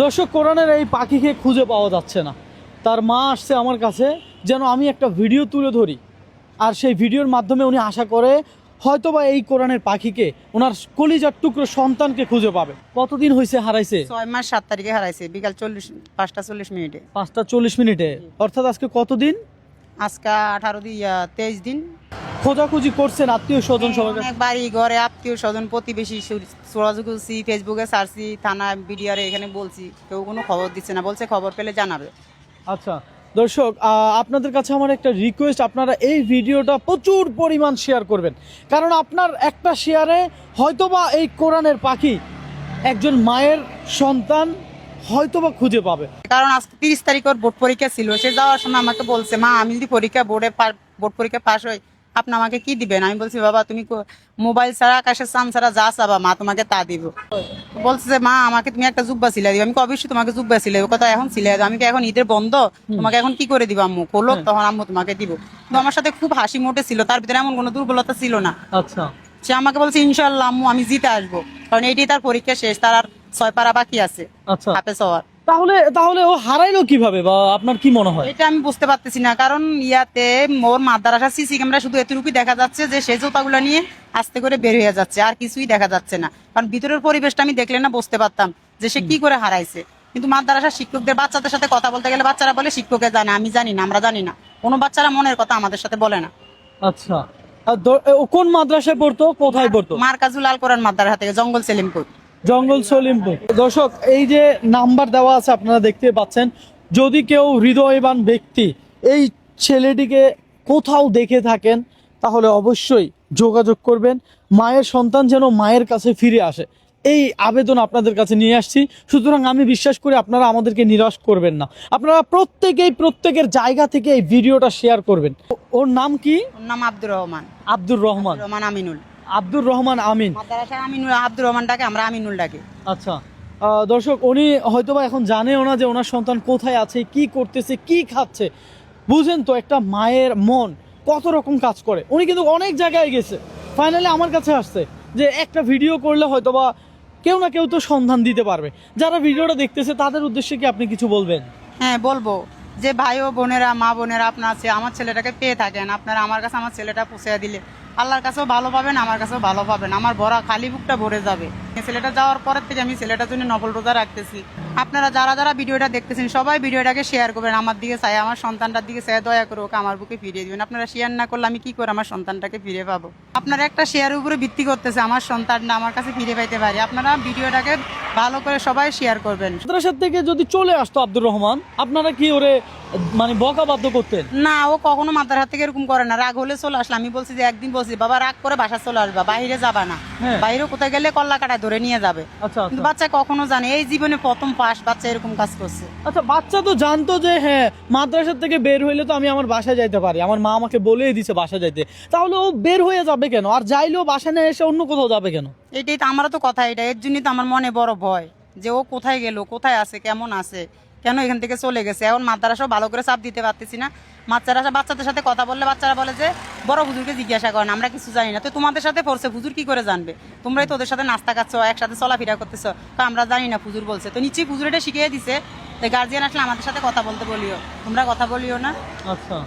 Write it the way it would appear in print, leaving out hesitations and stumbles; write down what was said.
দর্শক, কোরআনের এই পাখিকে খুঁজে পাওয়া যাচ্ছে না। তার মা আসছে আমার কাছে যেন আমি একটা ভিডিও তুলে ধরি, আর সেই ভিডিওর মাধ্যমে উনি আশা করে হয়তোবা এই কোরআনের পাখিকে, ওনার কলিজার টুকরো সন্তানকে খুঁজে পাবে। কতদিন হয়েছে হারাইছে? 6 মাস 7 তারিখে হারাইছে, বিকাল 5টা 40 মিনিটে। 5টা 40 মিনিটে, অর্থাৎ আজকে কতদিন? আজকে 23 দিন। খোঁজাখুঁজি করছেন আত্মীয় স্বজন সবাই? অনেক বাড়ি ঘরে আত্মীয় স্বজন প্রতিবেশী যোগাযোগ করছি, ফেসবুকে সার্চি, থানা বিডিআর এখানে বলছি, কেউ কোনো খবর দিচ্ছে না, বলছে খবর পেলে জানাবে। আচ্ছা দর্শক, আপনাদের কাছে আমার একটা রিকোয়েস্ট, আপনারা এই ভিডিওটা প্রচুর পরিমাণ শেয়ার করবেন, কারণ আপনার একটা শেয়ারে হয়তোবা এই কোরআনের পাখি একজন মায়ের সন্তান হয়তোবা খুঁজে পাবে। কারণ আজকে 30 তারিখ ওর বোর্ড পরীক্ষা ছিল, সে যাওয়ার সময় আমাকে বলছে, মা আমি যদি বোর্ড পরীক্ষা পাস হই আপনি আমাকে কি দিবেন? আমি বলছি, বাবা তুমি মোবাইল ছাড়া আকাশের চান ছাড়া যা চাবা মা তোমাকে তা দিব। বলছে যে মা আমাকে তুমি একটা জুব্বা সিলাই দিবে। আমি অবশ্যই তোমাকে জুব্বা সিলাই দেবো। কথা এখন সিলাই দেবো? আমি কি এখন ঈদের বন্ধ, তোমাকে এখন কি করে দিব আম্মু? খোলো, তখন আম্মু তোমাকে দিব। কিন্তু আমার সাথে খুব হাসি মোটে ছিল, তার ভিতরে এমন কোনো দুর্বলতা ছিল না। আচ্ছা, সে আমাকে বলছে ইনশাল্লাহ আম্মু আমি জিতে আসবো, কারণ এইটাই তার পরীক্ষা শেষ, তার আর 6 পারা বাকি আছে আচ্ছা। হাফেজ হওয়ার। তাহলে ও হারাইলো কিভাবে, বা আপনার কি মনে হয়? এটা আমি বুঝতে পারতেছি না, কারণ ইয়াতে মোর মাদ্রাসা সিসি ক্যামেরা শুধু এতটুকুই দেখা যাচ্ছে যে সে জুতাগুলো নিয়ে আস্তে করে বের হয়ে যাচ্ছে, আর কিছুই দেখা যাচ্ছে না। কারণ ভিতরের পরিবেশটা আমি দেখলে না বুঝতে পারতাম যে সে কি করে হারাইছে। কিন্তু মাদ্রাসার শিক্ষকদের বাচ্চাদের সাথে কথা বলতে গেলে বাচ্চারা বলে শিক্ষকে জানে, আমি জানি না, আমরা জানি না। কোনো বাচ্চারা মনের কথা আমাদের সাথে বলে না। আচ্ছা, ও কোন মাদ্রাসায় পড়তো, কোথায় পড়তো? মার্কাজুল আল কোরআন মাদ্রাসা থেকে, জঙ্গল সেলিমপুর। জঙ্গল সলিমপুর। দর্শক, এই যে নাম্বার দেওয়া আছে আপনারা দেখতে পাচ্ছেন, যদি কেউ হৃদয়বান ব্যক্তি এই ছেলেটিকে কোথাও দেখে থাকেন তাহলে অবশ্যই যোগাযোগ করবেন। মায়ের সন্তান যেন মায়ের কাছে ফিরে আসে, এই আবেদন আপনাদের কাছে নিয়ে আসছি। সুতরাং আমি বিশ্বাস করি আপনারা আমাদেরকে নিরাশ করবেন না, আপনারা প্রত্যেকের জায়গা থেকে এই ভিডিওটা শেয়ার করবেন। ওর নাম কি? ওর নাম আব্দুর রহমান। আব্দুর রহমান। রহমান আমিনুল। আব্দুর রহমান আমিন। মাদ্রাসার আমিনুল, আব্দুর রহমান ডাকে, আমরা আমিনুল ডাকি। আচ্ছা দর্শক, উনি হয়তোবা এখন জানেও না যে ওনার সন্তান কোথায় আছে, কি করতেছে, কি খাচ্ছে। বুঝেন তো, একটা মায়ের মন কত রকম কাজ করে। উনি কিন্তু অনেক জায়গায় গেছে, ফাইনালি আমার কাছে আসছে যে একটা ভিডিও করলে হয়তোবা কেউ না কেউ তো সন্ধান দিতে পারবে। যারা ভিডিওটা দেখতেছে তাদের উদ্দেশ্যে কি আপনি কিছু বলবেন? হ্যাঁ বলবো, যে ভাই ও বোনেরা, মা বোনেরা আপনার আছে, আমার ছেলেটাকে পেয়ে থাকেন, আপনারা আমার কাছে আমার ছেলেটা পৌঁছে দিলে আল্লাহর কাছেও ভালো পাবেন, আমার কাছেও ভালো পাবেন, আমার ভরা খালি বুকটা ভরে যাবে। ছেলেটা যাওয়ার পরের থেকে আমি ছেলেটার জন্য নফল রোজা রাখতেছি। আপনারা যারা ভিডিওটা দেখতেছেন সবাই ভিডিওটাকে শেয়ার করবেন, আমার দিকে চাই, আমার সন্তানটার দিকে চাই, দয়া করে ওকে আমার বুকে ফিরিয়ে দিবেন। আপনারা শেয়ার না করলে আমি কি করে আমার সন্তানটাকে ফিরে পাবো? আপনারা একটা শেয়ারের উপরে ভিত্তি করতেছে আমার সন্তানটা আমার কাছে ফিরে পাইতে পারি। আপনারা ভিডিওটাকে ভালো করে সবাই শেয়ার করবেন। মাদ্রাসা থেকে যদি চলে আসতো আব্দুর রহমান, আপনারা কি ওরে মানে বকা বাধ্য করতেন? না, ও কখনো মাদ্রাসা থেকে এরকম করে না। রাগ হলে চলে আসলে, আমি বলছি যে একদিন বলছি বাবা রাগ করে বাসা চলে আসবা, বাইরে যাবা না, বাইরে কোথায় গেলে কল্লা কাটা ধরে নিয়ে যাবে। আচ্ছা, কিন্তু বাচ্চা কখনো জানে, এই জীবনে প্রথম পাস বাচ্চা এরকম কাজ করছে। আচ্ছা, বাচ্চা তো জানতো যে হ্যাঁ মাদ্রাসা থেকে বের হইলে তো আমি আমার বাসায় যাইতে পারি, আমার মা আমাকে বলেই দিছে বাসা যাইতে, তাহলে ও বের হয়ে যাবে কেন? আর যাইলেও বাসায় না এসে অন্য কোথাও যাবে কেন? এটাই তো আমারও তো কথা, এটা এর জন্যই তো আমার মনে বড় ভয় যে ও কোথায় গেল, কোথায় আছে, কেমন আছে, কেন এখান থেকে চলে গেছে। এখন মাদ্রাসাও ভালো করে চাপ দিতে পারতেছি না। বাচ্চাদের সাথে কথা বললে বাচ্চারা বলে যে বড় হুজুরকে জিজ্ঞাসা করেন, আমরা কিছু জানি না। তো তোমাদের সাথে পড়ছে, হুজুর কি করে জানবে? তোমরাই তো ওদের সাথে নাস্তা খাচ্ছ, একসাথে চলাফেরা করতেছ, আমরা জানি না, হুজুর বলছে। তো নিশ্চয়ই হুজুর এটা শিখিয়ে দিছে, গার্জিয়ান আসলে আমাদের সাথে কথা বলতে বলিও, তোমরা কথা বলিও না। আচ্ছা।